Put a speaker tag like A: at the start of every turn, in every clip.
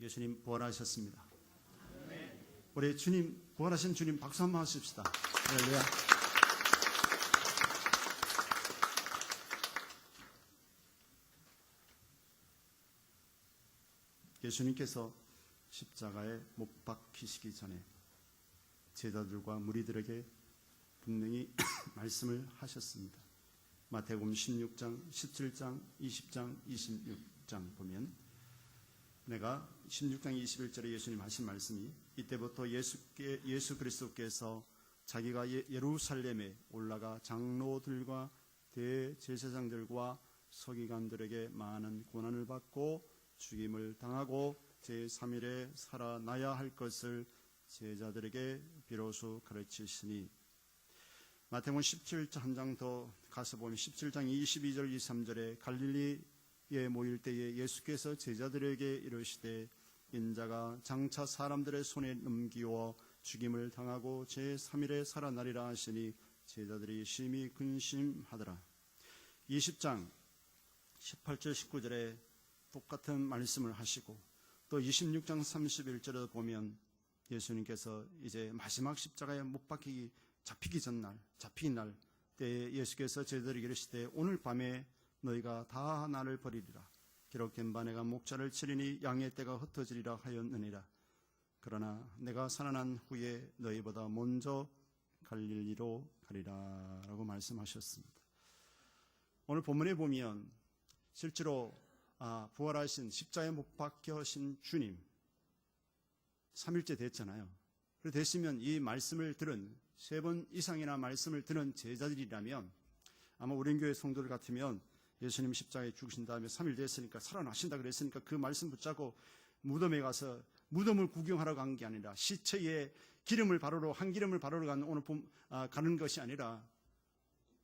A: 예수님 부활하셨습니다. 우리 주님, 부활하신 주님 박수 한번 하십시다. 할렐루야. 예수님께서 십자가에 못 박히시기 전에 제자들과 무리들에게 분명히 말씀을 하셨습니다. 마태복음 16장, 17장, 20장, 26장 보면 내가 16장 21절에 예수님 하신 말씀이 이때부터 예수 그리스도께서 자기가 예루살렘에 올라가 장로들과 대제사장들과 서기관들에게 많은 고난을 받고 죽임을 당하고 제3일에 살아나야 할 것을 제자들에게 비로소 가르치시니 마태복음 17장 한 장 더 가서 보면 17장 22절 23절에 갈릴리에 모일 때에 예수께서 제자들에게 이르시되 인자가 장차 사람들의 손에 넘기워 죽임을 당하고 제3일에 살아나리라 하시니 제자들이 심히 근심하더라. 20장 18절 19절에 똑같은 말씀을 하시고 또 26장 31절에 보면 예수님께서 이제 마지막 십자가에 못 박히기 잡히기 날 때에 예수께서 제자들에게 이르시되 오늘 밤에 너희가 다 나를 버리리라. 기록된 바 내가 목자를 치리니 양의 떼가 흩어지리라 하였느니라. 그러나 내가 살아난 후에 너희보다 먼저 갈릴리로 가리라 라고 말씀하셨습니다. 오늘 본문에 보면 실제로 부활하신 십자가에 못 박혀신 주님 3일째 됐잖아요. 그렇게 됐으면 이 말씀을 들은 3번 이상이나 말씀을 들은 제자들이라면 아마 우리 교회 성도들 같으면 예수님 십자가에 죽으신 다음에 3일 됐으니까 살아나신다 그랬으니까 그 말씀 붙잡고 무덤에 가서 무덤을 구경하러 간 게 아니라 시체에 기름을 바르러 한기름을 바르러 가는 것이 아니라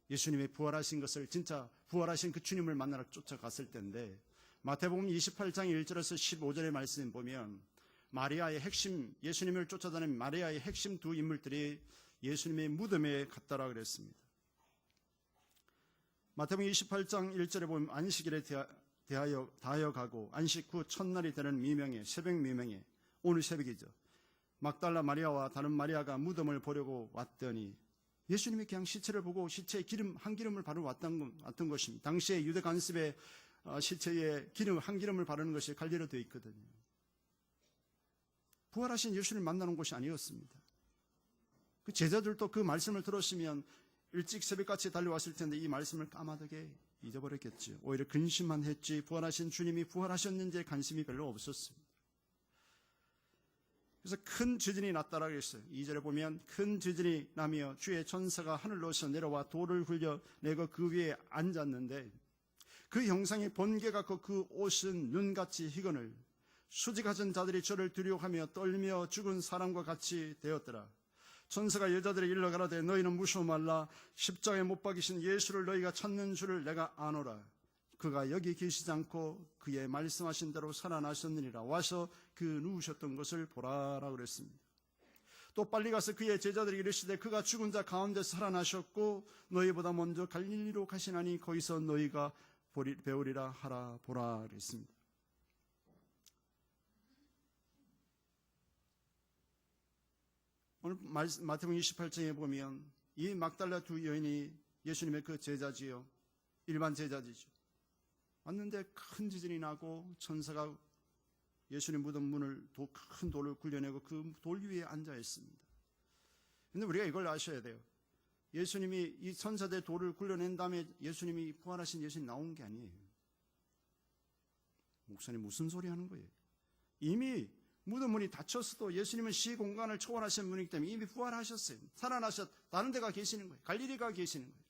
A: 예수님의 부활하신 것을 진짜 부활하신 그 주님을 만나러 쫓아갔을 때인데 마태복음 28장 1절에서 15절의 말씀 보면 마리아의 핵심 예수님을 쫓아다니는 마리아의 핵심 두 인물들이 예수님의 무덤에 갔다라 그랬습니다. 마태복음 28장 1절에 보면 안식일에 다하여 가고 안식 후 첫날이 되는 미명에 새벽 미명에 오늘 새벽이죠. 막달라 마리아와 다른 마리아가 무덤을 보려고 왔더니 예수님이 그냥 시체를 보고 시체에 한기름을 바르러 왔던 것입니다. 당시에 유대 관습에 시체에 한기름을 바르는 것이 관례로 되어 있거든요. 부활하신 예수님을 만나는 곳이 아니었습니다. 그 제자들도 그 말씀을 들었으면 일찍 새벽같이 달려왔을 텐데 이 말씀을 까마득하게 잊어버렸겠죠. 오히려 근심만 했지 부활하신 주님이 부활하셨는지에 관심이 별로 없었습니다. 그래서 큰 지진이 났다라고 했어요. 2절에 보면 큰 지진이 나며 주의 천사가 하늘로서 내려와 돌을 흘려내고 그 위에 앉았는데 그 형상이 번개 같고 그 옷은 눈같이 희건을 수직하신 자들이 저를 두려워하며 떨며 죽은 사람과 같이 되었더라. 천사가 여자들에 일러 가라되 너희는 무서워 말라. 십자가에 못 박이신 예수를 너희가 찾는 줄을 내가 아노라. 그가 여기 계시지 않고 그의 말씀하신 대로 살아나셨느니라. 와서 그 누우셨던 것을 보라라고 그랬습니다. 또 빨리 가서 그의 제자들에게 이르시되 그가 죽은 자 가운데서 살아나셨고 너희보다 먼저 갈릴리로 가시나니 거기서 너희가 배우리라 하라 보라 그랬습니다. 오늘 마태복음 28장에 보면 이 막달라 두 여인이 예수님의 그 제자지요. 일반 제자지죠. 왔는데 큰 지진이 나고 천사가 예수님 무덤 문을 큰 돌을 굴려내고 그 돌 위에 앉아 있습니다. 그런데 우리가 이걸 아셔야 돼요. 예수님이 이 천사들 돌을 굴려낸 다음에 예수님이 부활하신 예수님이 나온 게 아니에요. 목사님 무슨 소리 하는 거예요? 이미 무덤 문이 닫혔어도 예수님은 시공간을 초월하신 분이기 때문에 이미 부활하셨어요. 다른 데가 계시는 거예요. 갈릴리가 계시는 거예요.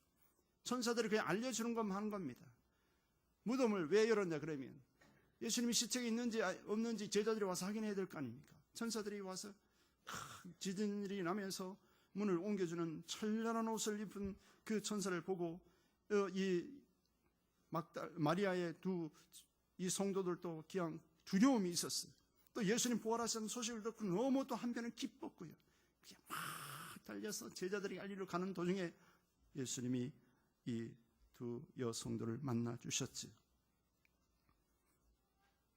A: 천사들이 그냥 알려주는 것만 하는 겁니다. 무덤을 왜 열었냐 그러면 예수님이 시체가 있는지 없는지 제자들이 와서 확인해야 될 거 아닙니까? 천사들이 와서 지진이 나면서 문을 옮겨주는 찬란한 옷을 입은 그 천사를 보고 이 마리아의 이 성도들도 그냥 두려움이 있었어요. 또 예수님 부활하신 소식을 듣고 너무 또 한편은 기뻤고요. 그냥 막 달려서 제자들이 갈릴리로 가는 도중에 예수님이 이 두 여성들을 만나 주셨지.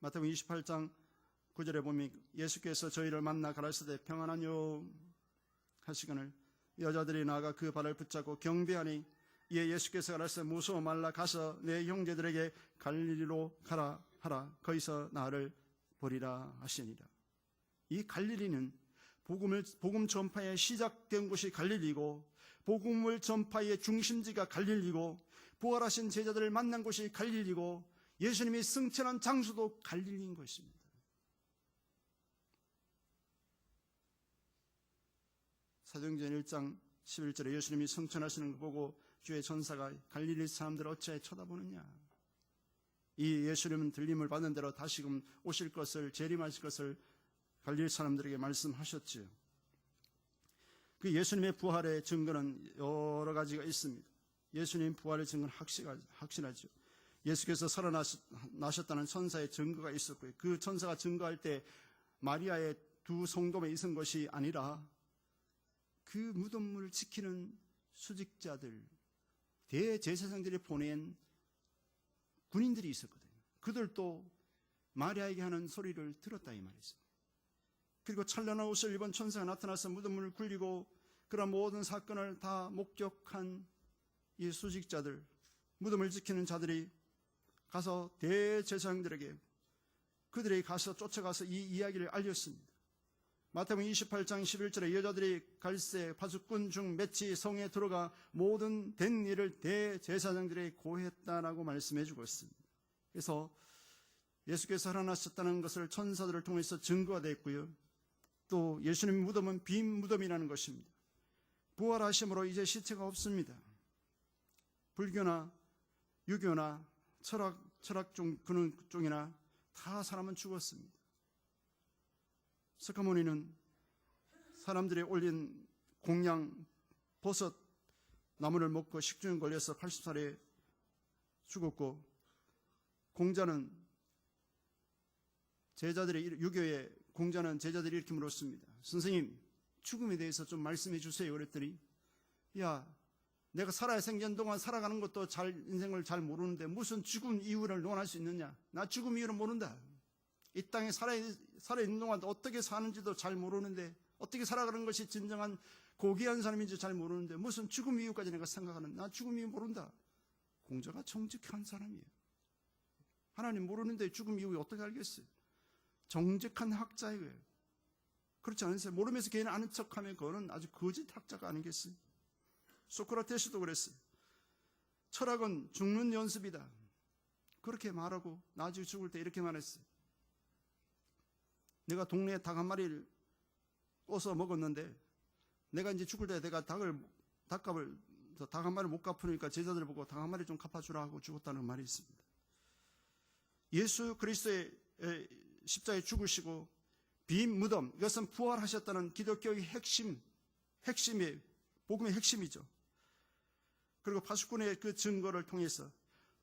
A: 마태복음 28장 9절에 보면 예수께서 저희를 만나 가라사대 평안하뇨 하시거늘 여자들이 나아가 그 발을 붙잡고 경배하니 이에 예수께서 가라사대 무서워 말라 가서 내 형제들에게 갈릴리로 가라 하라 거기서 나를 보리라 하시니라. 이 갈릴리는 복음 전파의 시작된 곳이 갈릴리고 복음을 전파의 중심지가 갈릴리고 부활하신 제자들을 만난 곳이 갈릴리고 예수님이 승천한 장소도 갈릴리인 것입니다. 사도행전 1장 11절에 예수님이 승천하시는 거 보고 주의 전사가 갈릴리 사람들을 어찌하여 쳐다보느냐. 이 예수님은 들림을 받는 대로 다시금 오실 것을 재림하실 것을 갈릴리 사람들에게 말씀하셨지요. 그 예수님의 부활의 증거는 여러 가지가 있습니다. 예수님 부활의 증거는 확실하죠. 예수께서 살아나셨다는 천사의 증거가 있었고요. 그 천사가 증거할 때 마리아의 두 성도에 있은 것이 아니라 그 무덤을 지키는 수직자들, 대제사장들이 보낸 군인들이 있었거든요. 그들도 마리아에게 하는 소리를 들었다 이 말이죠. 그리고 찬란한 옷을 입은 천사가 나타나서 무덤을 굴리고 그런 모든 사건을 다 목격한 이 수직자들, 무덤을 지키는 자들이 가서 대제사장들에게 그들이 가서 쫓아가서 이 이야기를 알렸습니다. 마태복음 28장 11절에 여자들이 갈새 파수꾼 중 맺이 성에 들어가 모든 된 일을 대제사장들에게 고했다라고 말씀해 주고 있습니다. 그래서 예수께서 살아나셨다는 것을 천사들을 통해서 증거가 됐고요. 또 예수님 무덤은 빈 무덤이라는 것입니다. 부활하심으로 이제 시체가 없습니다. 불교나 유교나 철학 쪽이나 다 사람은 죽었습니다. 석가모니는 사람들이 올린 공양, 버섯, 나무를 먹고 식중에 걸려서 80살에 죽었고, 공자는 유교의 공자는 제자들이 이렇게 물었습니다. 선생님, 죽음에 대해서 좀 말씀해 주세요. 그랬더니, 야, 내가 살아야 생전 동안 살아가는 것도 인생을 잘 모르는데 무슨 죽음 이유를 논할 수 있느냐? 나 죽음 이유를 모른다. 이 땅에 살아있는 동안 어떻게 사는지도 잘 모르는데 어떻게 살아가는 것이 진정한 고귀한 사람인지 잘 모르는데 무슨 죽음 이유까지 내가 생각하는, 나 죽음 이유 모른다. 공자가 정직한 사람이에요. 하나님 모르는데 죽음 이유 어떻게 알겠어요? 정직한 학자예요. 그렇지 않으세요? 모르면서 괜히 아는 척하면 그거는 아주 거짓 학자가 아니겠어요? 소크라테스도 그랬어요. 철학은 죽는 연습이다. 그렇게 말하고 나중에 죽을 때 이렇게 말했어요. 내가 동네에 닭 한 마리를 꼬서 먹었는데 내가 이제 죽을 때 내가 닭 한 마리 못 갚으니까 제자들 보고 닭 한 마리 좀 갚아주라 하고 죽었다는 말이 있습니다. 예수 그리스도의 십자가에 죽으시고 빈 무덤, 이것은 부활하셨다는 기독교의 핵심이에요. 복음의 핵심이죠. 그리고 파수꾼의 그 증거를 통해서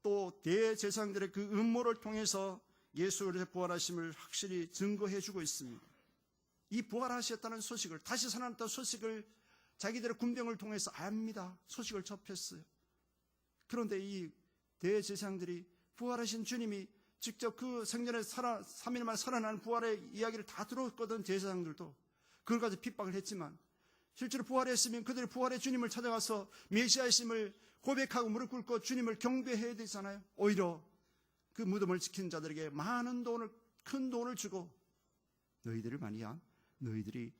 A: 또 대제사장들의 그 음모를 통해서 예수의 부활하심을 확실히 증거해 주고 있습니다. 이 부활하셨다는 소식을, 다시 살아났다는 소식을 자기들의 군병을 통해서 압니다. 소식을 접했어요. 그런데 이 대제사장들이 부활하신 주님이 직접 그 생전에 3일 만에 살아난 부활의 이야기를 다 들었거든. 제사장들도 그걸 가지고 핍박을 했지만 실제로 부활했으면 그들이 부활의 주님을 찾아가서 메시아이심을 고백하고 무릎 꿇고 주님을 경배해야 되잖아요. 오히려 그 무덤을 지킨 자들에게 큰 돈을 주고 너희들을 말이야, 너희들이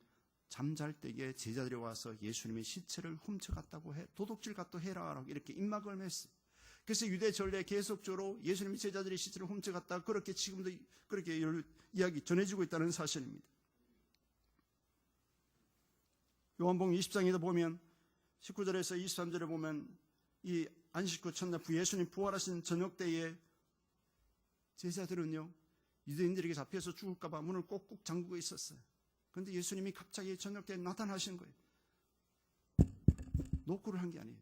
A: 잠잘 때에 제자들이 와서 예수님의 시체를 훔쳐갔다고 해, 도둑질과 또 해라 라고 이렇게 입막음을 했어요. 그래서 유대 전례에 계속적으로 예수님의 제자들이 시체를 훔쳐갔다, 그렇게 지금도 그렇게 이야기 전해지고 있다는 사실입니다. 요한복음 20장에도 보면 19절에서 23절에 보면 이 안식 후 첫날 예수님 부활하신 저녁 때에 제자들은요, 유대인들에게 잡혀서 죽을까 봐 문을 꼭꼭 잠그고 있었어요. 그런데 예수님이 갑자기 저녁 때 나타나신 거예요. 노크를 한 게 아니에요.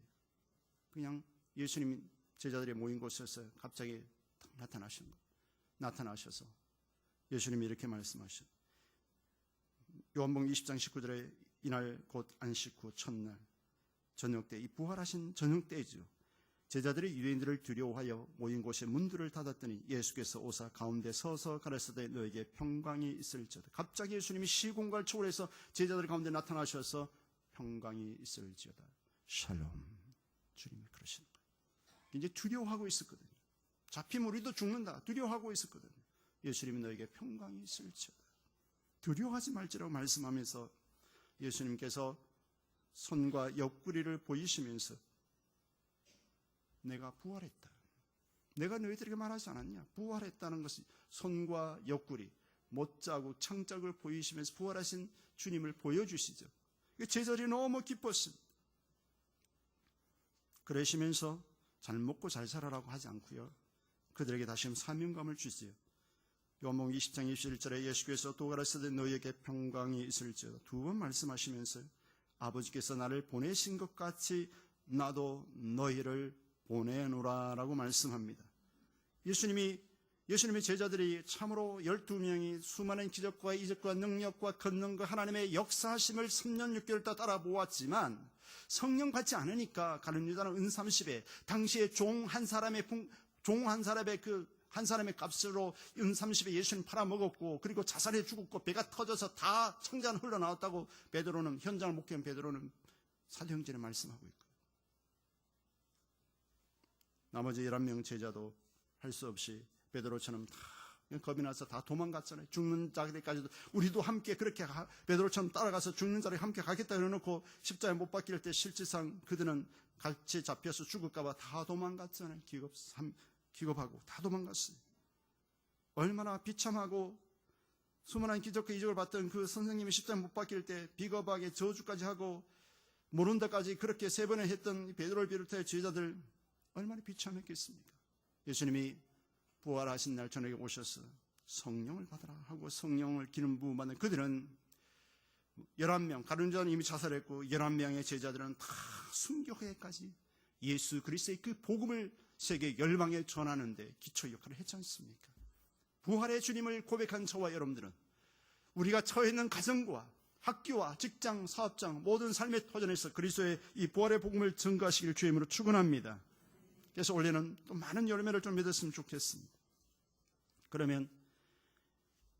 A: 그냥 예수님이 제자들이 모인 곳에서 갑자기 나타나신 거예요. 나타나셔서 예수님이 이렇게 말씀하셨어요. 요한복음 20장 19절에 이날 곧 안식 후 첫날 저녁 때, 이 부활하신 저녁 때이죠. 제자들이 유대인들을 두려워하여 모인 곳에 문들을 닫았더니 예수께서 오사 가운데 서서 가라사대 너에게 평강이 있을지어다. 갑자기 예수님이 시공간을 초월해서 제자들 가운데 나타나셔서 평강이 있을지어다. 샬롬. 주님이 그러시는 거예요. 이제 두려워하고 있었거든요. 잡히면 우리도 죽는다. 두려워하고 있었거든요. 예수님이 너에게 평강이 있을지어다. 두려워하지 말지라고 말씀하면서 예수님께서 손과 옆구리를 보이시면서 내가 부활했다. 내가 너희들에게 말하지 않았냐? 부활했다는 것이 손과 옆구리, 못자국, 창자국을 보이시면서 부활하신 주님을 보여주시죠. 제자들이 너무 기뻤습니다. 그러시면서 잘 먹고 잘 살아라고 하지 않고요. 그들에게 다시 한번 사명감을 주지요. 요한복음 20장 21절에 예수께서 또 가라사대 너희에게 평강이 있을지어다. 두 번 말씀하시면서 아버지께서 나를 보내신 것 같이 나도 너희를 보내노라라고 말씀합니다. 예수님의 제자들이 참으로 12명이 수많은 기적과 이적과 능력과 걷는 하나님의 역사하심을 3년 6개월 따라 보았지만 성령 받지 않으니까 가룟 유다는 은 30에 당시에 종 한 사람의 한 사람의 값으로 은 30에 예수님 팔아먹었고 그리고 자살해 죽었고 배가 터져서 다 청잔 흘러나왔다고 베드로는 현장을 목격한 베드로는 사도행전에 말씀하고 있고 나머지 11명 제자도 할 수 없이 베드로처럼 다 겁이 나서 다 도망갔잖아요. 죽는 자리까지도 우리도 함께 그렇게 베드로처럼 따라가서 죽는 자리에 함께 가겠다 그래놓고 십자가에 못 박힐 때 실질상 그들은 같이 잡혀서 죽을까 봐 다 도망갔잖아요. 기겁하고 다 도망갔어요. 얼마나 비참하고 수많은 기적과 이적을 봤던 그 선생님이 십자가에 못 박힐 때 비겁하게 저주까지 하고 모른다까지 그렇게 3번을 했던 베드로를 비롯해 제자들 얼마나 비참했겠습니까? 예수님이 부활하신 날 저녁에 오셔서 성령을 받으라 하고 성령을 기름 부음 받는 그들은 11명, 가룟 유다는 이미 자살했고 11명의 제자들은 다 순교회까지 예수 그리스도의 그 복음을 세계 열방에 전하는데 기초 역할을 했지 않습니까? 부활의 주님을 고백한 저와 여러분들은 우리가 처해 있는 가정과 학교와 직장, 사업장 모든 삶의 터전에서 그리스도의 이 부활의 복음을 증거하시길 주의 이름으로 축원합니다. 그래서 올해는 또 많은 열매를 좀 맺었으면 좋겠습니다. 그러면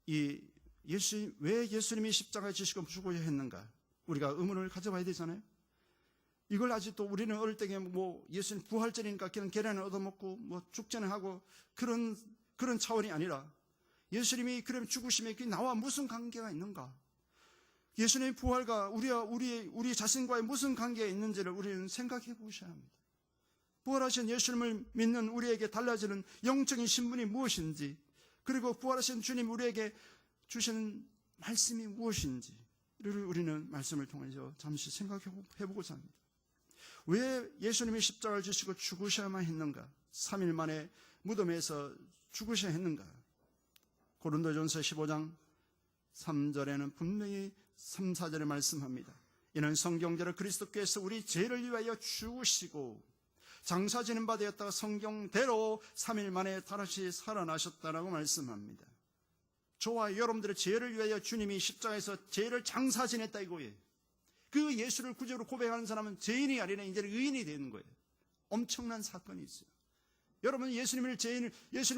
A: 왜 예수님이 십자가에 지시고 죽어야 했는가? 우리가 의문을 가져봐야 되잖아요. 이걸 아직도 우리는 어릴 때에 예수님 부활절이니까 그냥 계란을 얻어먹고 축제는 하고 그런 차원이 아니라 예수님이 그럼 죽으심에 나와 무슨 관계가 있는가? 예수님의 부활과 우리 자신과의 무슨 관계가 있는지를 우리는 생각해 보셔야 합니다. 부활하신 예수님을 믿는 우리에게 달라지는 영적인 신분이 무엇인지, 그리고 부활하신 주님 우리에게 주시는 말씀이 무엇인지를 우리는 말씀을 통해서 잠시 생각해 보고자 합니다. 왜 예수님이 십자가를 지시고 죽으셔야만 했는가? 3일 만에 무덤에서 죽으셔야 했는가? 고린도전서 15장 3절에는 분명히 3, 4절에 말씀합니다. 이는 성경대로 그리스도께서 우리 죄를 위하여 죽으시고 장사 지는 바 되었다가 성경대로 3일 만에 다시 살아나셨다라고 말씀합니다. 저와 여러분들의 죄를 위하여 주님이 십자가에서 죄를 장사 지냈다 이거예요. 그 예수를 구주로 고백하는 사람은 죄인이 아니라 이제는 의인이 되는 거예요. 엄청난 사건이 있어요. 여러분 예수님을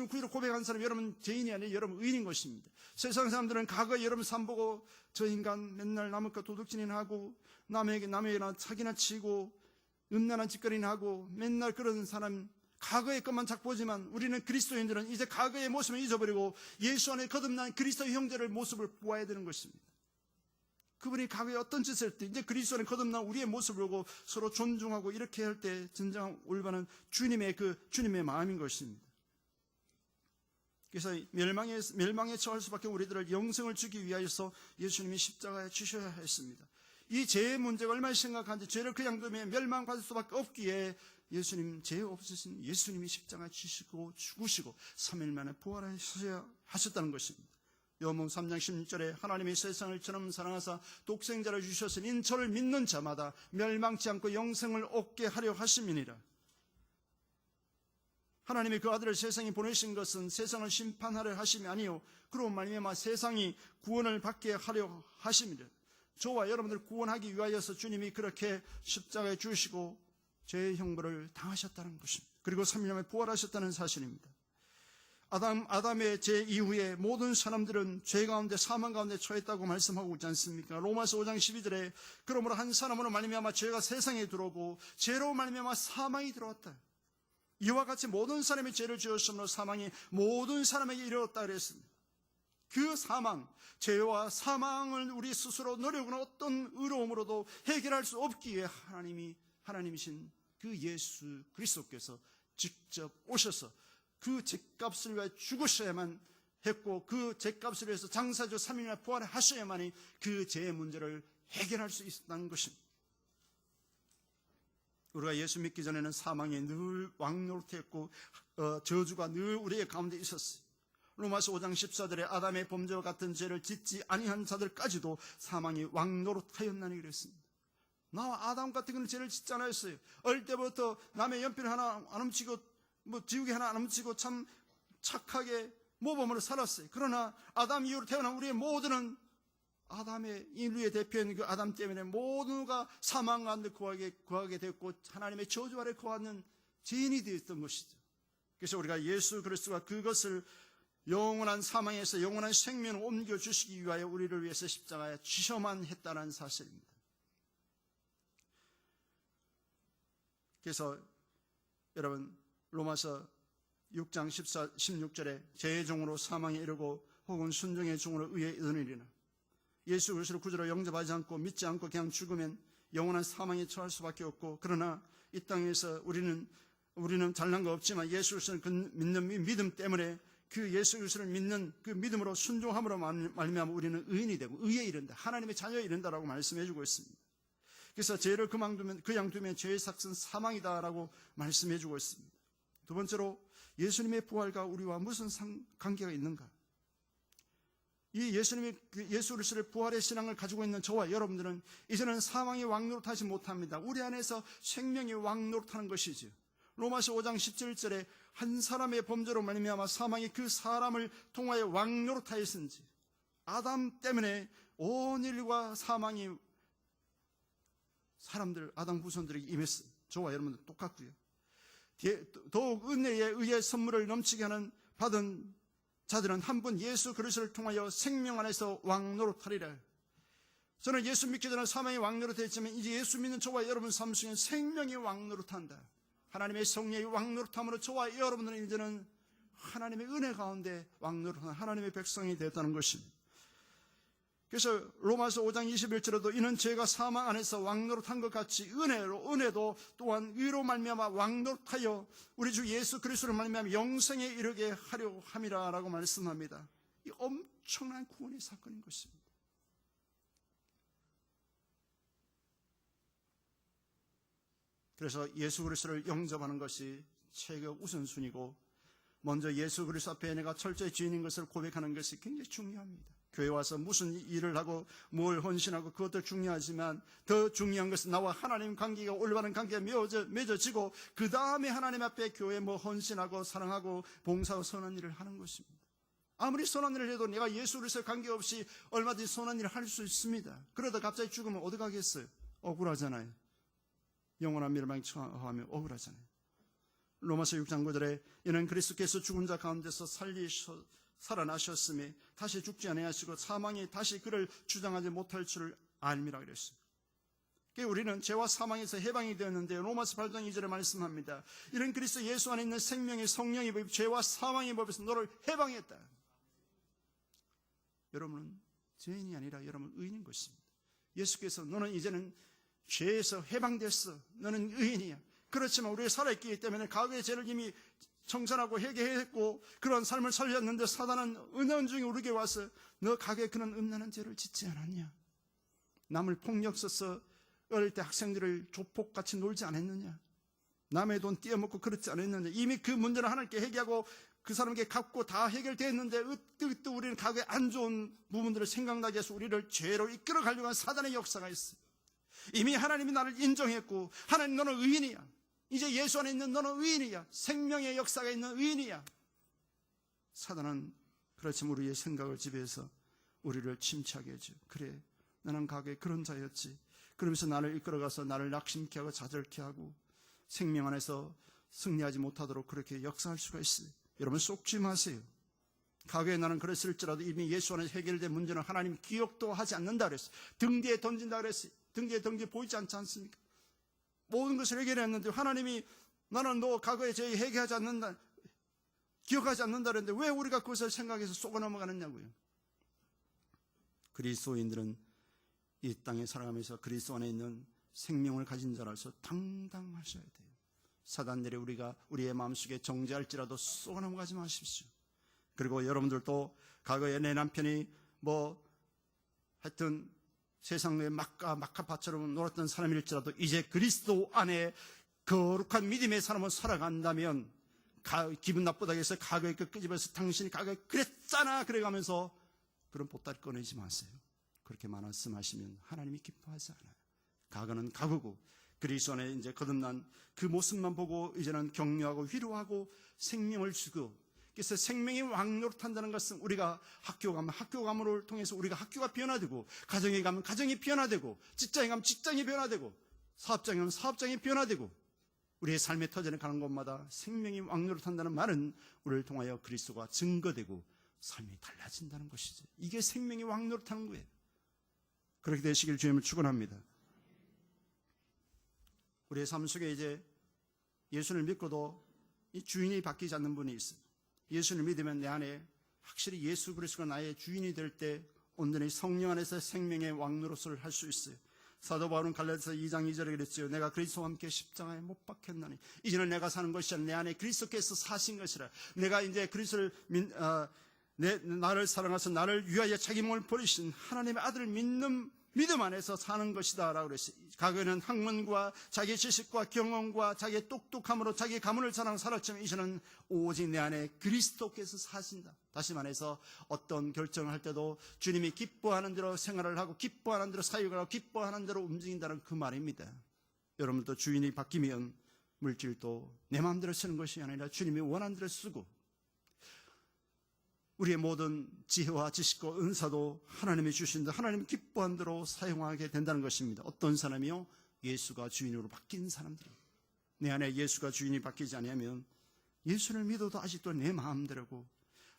A: 구주로 고백하는 사람 여러분 죄인이 아니라 여러분 의인인 것입니다. 세상 사람들은 과거에 여러분 삶 보고 저 인간 맨날 남과 도둑질이나 하고 남에게나 사기나 치고 음란한 짓거리나 하고 맨날 그런 사람 과거의 것만 자꾸 보지만 우리는 그리스도인들은 이제 과거의 모습을 잊어버리고 예수 안에 거듭난 그리스도의 형제를 모습을 보아야 되는 것입니다. 그분이 과거에 어떤 짓을 할 때 이제 그리스도 안에 거듭난 우리의 모습을 보고 서로 존중하고 이렇게 할 때 진정 올바른 주님의 마음인 것입니다. 그래서 멸망에 처할 수밖에 우리들을 영생을 주기 위하여서 예수님이 십자가에 주셔야 했습니다. 이 죄의 문제가 얼마나 심각한지 죄를 그냥 두면 멸망받을 수밖에 없기에 예수님 죄 없으신 예수님이 십자가에 지시고 죽으시고 3일 만에 부활하셨다는 것입니다. 요한복음 3장 16절에 하나님이 세상을 처럼 사랑하사 독생자를 주셨으니 인 저를 믿는 자마다 멸망치 않고 영생을 얻게 하려 하심이니라. 하나님이 그 아들을 세상에 보내신 것은 세상을 심판하려 하심이 아니요 그로 말미암아 세상이 구원을 받게 하려 하심이라. 저와 여러분들 구원하기 위하여서 주님이 그렇게 십자가에 주시고 죄의 형벌을 당하셨다는 것입니다. 그리고 3일 만에 부활하셨다는 사실입니다. 아담의 죄 이후에 모든 사람들은 죄 가운데 사망 가운데 처했다고 말씀하고 있지 않습니까? 로마서 5장 12절에 그러므로 한 사람으로 말미암아 죄가 세상에 들어오고 죄로 말미암아 사망이 들어왔다. 이와 같이 모든 사람이 죄를 지었으므로 사망이 모든 사람에게 이르렀다 그랬습니다. 그 사망, 죄와 사망을 우리 스스로 노력으로 어떤 의로움으로도 해결할 수 없기에 하나님이신 그 예수 그리스도께서 직접 오셔서 그 죄값을 위해 죽으셔야만 했고 그 죄값을 위해서 장사주 3일 만에 부활하셔야만이 그 죄의 문제를 해결할 수 있었다는 것입니다. 우리가 예수 믿기 전에는 사망이 늘 왕노릇했고 저주가 늘 우리의 가운데 있었어요. 로마서 5장 14절에 아담의 범죄와 같은 죄를 짓지 아니한 자들까지도 사망이 왕노릇하였나니 그랬습니다. 나와 아담 같은 그런 죄를 짓지 않았어요. 어릴 때부터 남의 연필 하나 안 훔치고 지우개 하나 안 훔치고 참 착하게 모범으로 살았어요. 그러나 아담 이후로 태어난 우리의 모두는 아담의 인류의 대표인 그 아담 때문에 모두가 사망 가운데 거하게 됐고 하나님의 저주 아래 거하는 죄인이 되었던 것이죠. 그래서 우리가 예수 그리스도가 그것을 영원한 사망에서 영원한 생명을 옮겨주시기 위하여 우리를 위해서 십자가에 지셔만 했다는 사실입니다. 그래서 여러분 로마서 6장 16절에 죄의 종으로 사망에 이르고 혹은 순종의 종으로 의에 이르느니라. 예수 그리스도를 구주로 영접하지 않고 믿지 않고 그냥 죽으면 영원한 사망에 처할 수밖에 없고 그러나 이 땅에서 우리는 잘난 거 없지만 예수 그리스도를 믿는 믿음 때문에 그 예수 그리스도를 믿는 그 믿음으로 순종함으로 말미암아 우리는 의인이 되고 의에 이른다. 하나님의 자녀에 이른다라고 말씀해 주고 있습니다. 그래서 죄를 그냥 두면 죄의 삭은 사망이다라고 말씀해 주고 있습니다. 두 번째로 예수님의 부활과 우리와 무슨 관계가 있는가? 이 예수 그리스도의 부활의 신앙을 가지고 있는 저와 여러분들은 이제는 사망이 왕노릇하지 못합니다. 우리 안에서 생명이 왕노릇하는 것이지요. 로마서 5장 17절에 한 사람의 범죄로 말미암아 사망이 그 사람을 통하여 왕노릇하였은지 아담 때문에 온 인류가 사망이 사람들 아담 후손들에게 임했어요. 저와 여러분들 똑같고요. 더욱 은혜에 의해 선물을 넘치게 하는 받은 자들은 한 분 예수 그리스도를 통하여 생명 안에서 왕노릇하리라. 저는 예수 믿기 전에 사망이 왕노릇했지만 이제 예수 믿는 저와 여러분 삶 속에 생명이 왕노릇한다. 하나님의 성령이 왕노릇함으로 저와 여러분들은 이제는 하나님의 은혜 가운데 왕노릇하는 하나님의 백성이 되었다는 것입니다. 그래서 로마서 5장 21절에도 이는 죄가 사망 안에서 왕노릇한 것 같이 은혜도 또한 의로 말미암아 왕노릇하여 우리 주 예수 그리스도를 말미암아 영생에 이르게 하려 함이라라고 말씀합니다. 이 엄청난 구원의 사건인 것입니다. 그래서 예수 그리스도를 영접하는 것이 최고 우선순위고 먼저 예수 그리스도 앞에 내가 철저히 죄인인 것을 고백하는 것이 굉장히 중요합니다. 교회 와서 무슨 일을 하고 뭘 헌신하고 그것도 중요하지만 더 중요한 것은 나와 하나님 관계가 올바른 관계가 맺어지고 그 다음에 하나님 앞에 교회 헌신하고 사랑하고 봉사하고 선한 일을 하는 것입니다. 아무리 선한 일을 해도 내가 예수 그리스도 관계없이 얼마든지 선한 일을 할 수 있습니다. 그러다 갑자기 죽으면 어디 가겠어요? 억울하잖아요. 영원한 멸망에 처하면 억울하잖아요. 로마서 6장 9절에 이는 그리스도께서 죽은 자 가운데서 살아나셨음에 다시 죽지 아니하시고 사망이 다시 그를 주장하지 못할 줄을 알미라 그랬습니다. 우리는 죄와 사망에서 해방이 되었는데 로마서 8장 2절에 말씀합니다. 이는 그리스도 예수 안에 있는 생명의 성령의 법 죄와 사망의 법에서 너를 해방했다. 여러분은 죄인이 아니라 여러분은 의인인 것입니다. 예수께서 너는 이제는 죄에서 해방됐어. 너는 의인이야. 그렇지만 우리가 살아있기 때문에 과거의 죄를 이미 청산하고 회개했고 그런 삶을 살렸는데 사단은 은연중에 우리에게 와서 너 과거에 그런 음란한 죄를 짓지 않았냐? 남을 폭력 써서 어릴 때 학생들을 조폭같이 놀지 않았느냐? 남의 돈 떼어먹고 그렇지 않았느냐? 이미 그 문제는 하나님께 회개하고 그 사람에게 갚고 다 해결됐는데 으뜩 우리는 과거에 안 좋은 부분들을 생각나게 해서 우리를 죄로 이끌어 가려고 하는 사단의 역사가 있어요. 이미 하나님이 나를 인정했고 하나님 너는 의인이야. 이제 예수 안에 있는 너는 의인이야. 생명의 역사가 있는 의인이야. 사단은 그렇지만 우리의 생각을 지배해서 우리를 침체하게 해줘. 그래 나는 과거에 그런 자였지. 그러면서 나를 이끌어가서 나를 낙심케 하고 좌절케 하고 생명 안에서 승리하지 못하도록 그렇게 역사할 수가 있어요. 여러분 쏙지 마세요. 과거에 나는 그랬을지라도 이미 예수 안에서 해결된 문제는 하나님 기억도 하지 않는다 그랬어요. 등 뒤에 던진다 그랬어요. 등 뒤에 던지 보이지 않지 않습니까? 모든 것을 해결했는데 하나님이 나는 너 과거에 저희 해결하지 않는다, 기억하지 않는다 그랬는데 왜 우리가 그것을 생각해서 쏘고 넘어가느냐고요. 그리스도인들은 이 땅에 살아가면서 그리스도 안에 있는 생명을 가진 자라서 당당하셔야 돼요. 사단들이 우리의 마음속에 정죄할지라도 쏘고 넘어가지 마십시오. 그리고 여러분들도 과거에 내 남편이 하여튼 세상의 마카파처럼 놀았던 사람일지라도 이제 그리스도 안에 거룩한 믿음의 사람을 살아간다면 기분 나쁘다고 해서 과거에 끄집어서 당신이 과거에 그랬잖아 그래가면서 그런 보따리 꺼내지 마세요. 그렇게 말씀하시면 하나님이 기뻐하지 않아요. 과거는 과거고 그리스도 안에 이제 거듭난 그 모습만 보고 이제는 격려하고 위로하고 생명을 주고, 그래서 생명이 왕노릇한다는 것은 우리가 학교 가면 학교감을 통해서 우리가 학교가 변화되고, 가정에 가면 가정이 변화되고, 직장에 가면 직장이 변화되고, 사업장에 가면 사업장이 변화되고, 우리의 삶의 터전에 가는 곳마다 생명이 왕노릇한다는 말은 우리를 통하여 그리스도가 증거되고 삶이 달라진다는 것이죠. 이게 생명이 왕노릇하는 거예요. 그렇게 되시길 주님을 축원합니다. 우리의 삶 속에 이제 예수를 믿고도 이 주인이 바뀌지 않는 분이 있어요. 예수를 믿으면 내 안에 확실히 예수 그리스도가 나의 주인이 될 때 온전히 성령 안에서 생명의 왕노릇을 할 수 있어요. 사도 바울은 갈라디아서 2장 2절에 그랬죠. 내가 그리스도와 함께 십자가에 못 박혔나니 이제는 내가 사는 것이 아니라 내 안에 그리스도께서 사신 것이라. 내가 이제 그리스도를 나를 사랑하셔서 나를 위하여 자기 몸을 버리신 하나님의 아들을 믿는 믿음 안에서 사는 것이다 라고 그랬어요. 과거에는 학문과 자기 지식과 경험과 자기의 똑똑함으로 자기 가문을 자랑 살았지만 이제는 오직 내 안에 그리스도께서 사신다. 다시 말해서 어떤 결정을 할 때도 주님이 기뻐하는 대로 생활을 하고 기뻐하는 대로 사역을 하고 기뻐하는 대로 움직인다는 그 말입니다. 여러분도 주인이 바뀌면 물질도 내 마음대로 쓰는 것이 아니라 주님이 원하는 대로 쓰고, 우리의 모든 지혜와 지식과 은사도 하나님이 주신 대로 하나님 기뻐한 대로 사용하게 된다는 것입니다. 어떤 사람이요? 예수가 주인으로 바뀐 사람들. 내 안에 예수가 주인이 바뀌지 않으면 예수를 믿어도 아직도 내 마음대로고,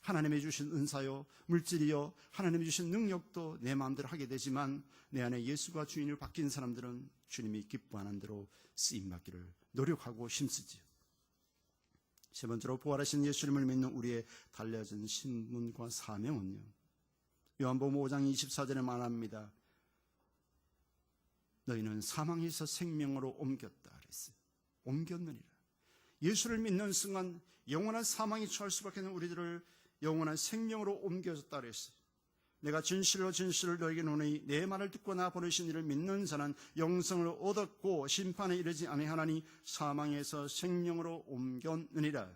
A: 하나님이 주신 은사요, 물질이요, 하나님이 주신 능력도 내 마음대로 하게 되지만 내 안에 예수가 주인으로 바뀐 사람들은 주님이 기뻐하는 대로 쓰임받기를 노력하고 힘쓰지요. 세 번째로 부활하신 예수님을 믿는 우리의 달려진 신분과 사명은요, 요한복음 5장 24절에 말합니다. 너희는 사망에서 생명으로 옮겼다 그랬어요. 옮겼느니라. 예수를 믿는 순간 영원한 사망이 처할 수밖에 없는 우리들을 영원한 생명으로 옮겨졌다 그랬어요. 내가 진실로 진실을 너에게 노니 내 말을 듣고 나 보내신 이를 믿는 자는 영생을 얻었고 심판에 이르지 아니하나니 사망에서 생명으로 옮겼느니라.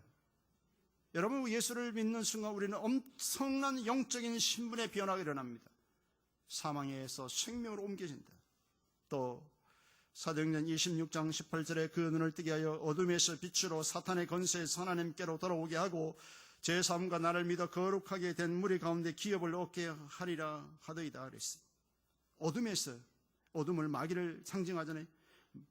A: 여러분, 예수를 믿는 순간 우리는 엄청난 영적인 신분의 변화가 일어납니다. 사망에서 생명으로 옮겨진다. 또 사도행전 26장 18절에 그 눈을 뜨게 하여 어둠에서 빛으로 사탄의 건세에서 하나님께로 돌아오게 하고 제 삶과 나를 믿어 거룩하게 된 무리 가운데 기업을 얻게 하리라 하더이다 그랬어요. 어둠에서, 어둠을 마귀를 상징하잖아요.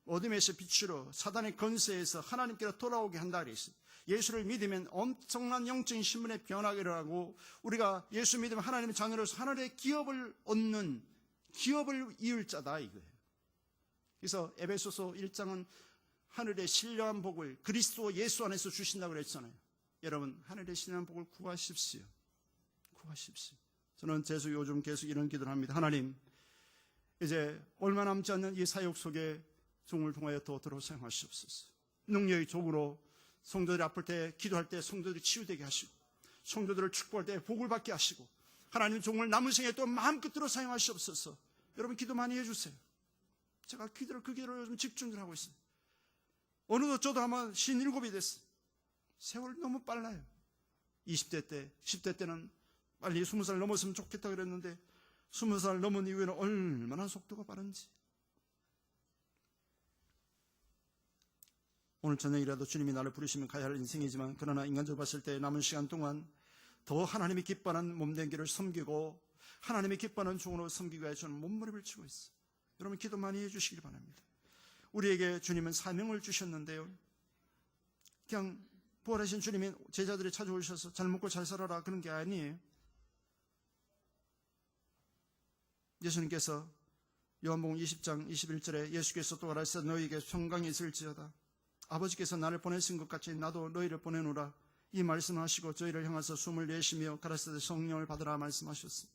A: 어둠에서 빛으로 사단의 건세에서 하나님께로 돌아오게 한다 그랬어요. 예수를 믿으면 엄청난 영적인 신분의 변화가 일어나고 우리가 예수 믿으면 하나님의 자녀로서 하늘의 기업을 얻는, 기업을 이을 자다 이거예요. 그래서 에베소서 1장은 하늘의 신령한 복을 그리스도 예수 안에서 주신다고 그랬잖아요. 여러분, 하늘의 신령한 복을 구하십시오. 구하십시오. 저는 요즘 계속 이런 기도를 합니다. 하나님, 이제 얼마 남지 않는 이 사역 속에 종을 통하여 더 사용하시옵소서. 능력의 종으로 성도들이 아플 때, 기도할 때 성도들이 치유되게 하시고, 성도들을 축복할 때 복을 받게 하시고, 하나님 종을 남은 생에 또 마음껏 사용하시옵소서. 여러분 기도 많이 해주세요. 제가 그 기도를 요즘 집중을 하고 있어요. 어느덧 저도 아마 57이 됐어요. 세월 너무 빨라요. 20대 때, 10대 때는 빨리 20살 넘었으면 좋겠다 그랬는데 20살 넘은 이후에는 얼마나 속도가 빠른지. 오늘 저녁이라도 주님이 나를 부르시면 가야 할 인생이지만, 그러나 인간적으로 봤을 때 남은 시간 동안 더 하나님이 기뻐하는 몸된 길을 섬기고 하나님이 기뻐하는 종으로 섬기기 위해 저는 몸부림을 치고 있어요. 여러분 기도 많이 해주시길 바랍니다. 우리에게 주님은 사명을 주셨는데요. 그냥 부활하신 주님이 제자들이 찾아오셔서 잘 먹고 잘 살아라 그런 게 아니에요. 예수님께서 요한복음 20장 21절에 예수께서 또 가라사대 너희에게 평강이 있을지어다. 아버지께서 나를 보내신 것 같이 나도 너희를 보내노라. 이 말씀하시고 저희를 향해서 숨을 내쉬며 가라사대 성령을 받으라 말씀하셨습니다.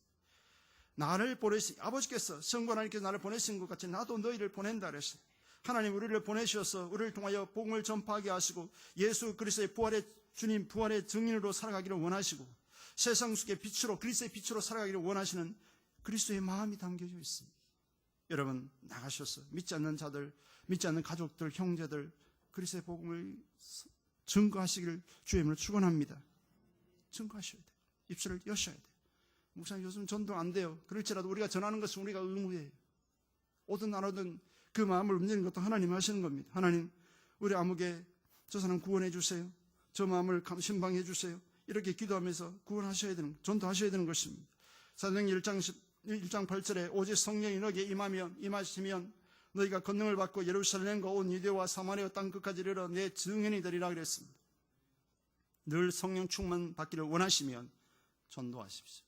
A: 나를 보내신 아버지께서 성부 하나님께서 나를 보내신 것 같이 나도 너희를 보낸다 그랬어요. 하나님 우리를 보내셔서 우리를 통하여 복음을 전파하게 하시고 예수 그리스도의 부활의 주님 부활의 증인으로 살아가기를 원하시고 세상 속의 빛으로 그리스도의 빛으로 살아가기를 원하시는 그리스도의 마음이 담겨져 있습니다. 여러분 나가셔서 믿지 않는 자들, 믿지 않는 가족들, 형제들 그리스도의 복음을 증거하시기를 주의 이름으로 축원합니다. 증거하셔야 돼요. 입술을 여셔야 돼요. 목사님 요즘 전도 안 돼요. 그럴지라도 우리가 전하는 것은 우리가 의무예요. 오든 안 오든 그 마음을 움직이는 것도 하나님 하시는 겁니다. 하나님 우리 아무개 저 사람 구원해 주세요. 저 마음을 신방해 주세요. 이렇게 기도하면서 구원하셔야 되는, 전도하셔야 되는 것입니다. 사도행전 1장 8절에 오직 성령이 너에게 임하시면 너희가 권능을 받고 예루살렘과 온 유대와 사마리아 땅 끝까지 이르러 내 증인이 되리라 그랬습니다. 늘 성령 충만 받기를 원하시면 전도하십시오.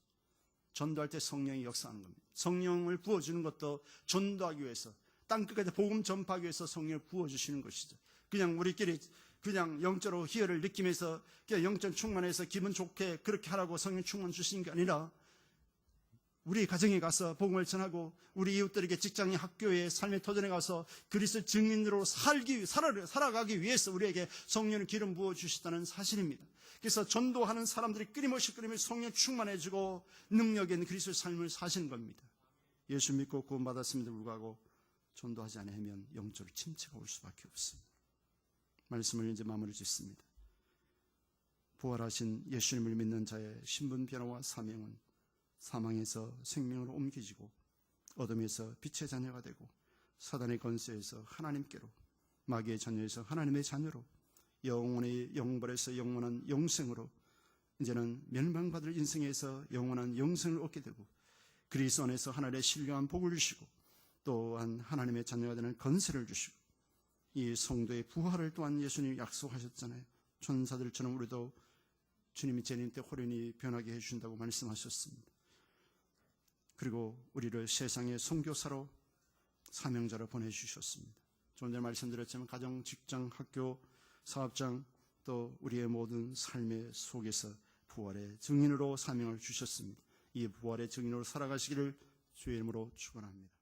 A: 전도할 때 성령이 역사하는 겁니다. 성령을 부어주는 것도 전도하기 위해서 땅 끝까지 복음 전파하기 위해서 성령을 부어주시는 것이죠. 그냥 우리끼리 그냥 영적으로 희열을 느끼면서 그냥 영적 충만해서 기분 좋게 그렇게 하라고 성령 충만 주시는 게 아니라 우리 가정에 가서 복음을 전하고 우리 이웃들에게 직장에 학교에 삶의 터전에 가서 그리스도 증인으로 살아가기 위해서 우리에게 성령의 기름 부어주시다는 사실입니다. 그래서 전도하는 사람들이 끊임없이 성령 충만해지고 능력 있는 그리스도의 삶을 사시는 겁니다. 예수 믿고 구원받았음에도 불구하고 전도하지 않으면 영적으로 침체가 올 수밖에 없습니다. 말씀을 이제 마무리 짓습니다. 부활하신 예수님을 믿는 자의 신분 변화와 사명은 사망에서 생명으로 옮겨지고 어둠에서 빛의 자녀가 되고 사단의 권세에서 하나님께로 마귀의 자녀에서 하나님의 자녀로 영원의 영벌에서 영원한 영생으로 이제는 멸망받을 인생에서 영원한 영생을 얻게 되고 그리스도 안에서 하나님의 신령한 복을 주시고 또한 하나님의 자녀가 되는 권세를 주시고 이 성도의 부활을 또한 예수님이 약속하셨잖아요. 천사들처럼 우리도 주님이 재림 때 호련히 변하게 해주신다고 말씀하셨습니다. 그리고 우리를 세상의 선교사로 사명자로 보내주셨습니다. 좀 전에 말씀드렸지만 가정, 직장, 학교, 사업장 또 우리의 모든 삶의 속에서 부활의 증인으로 사명을 주셨습니다. 이 부활의 증인으로 살아가시기를 주의 이름으로 축원합니다.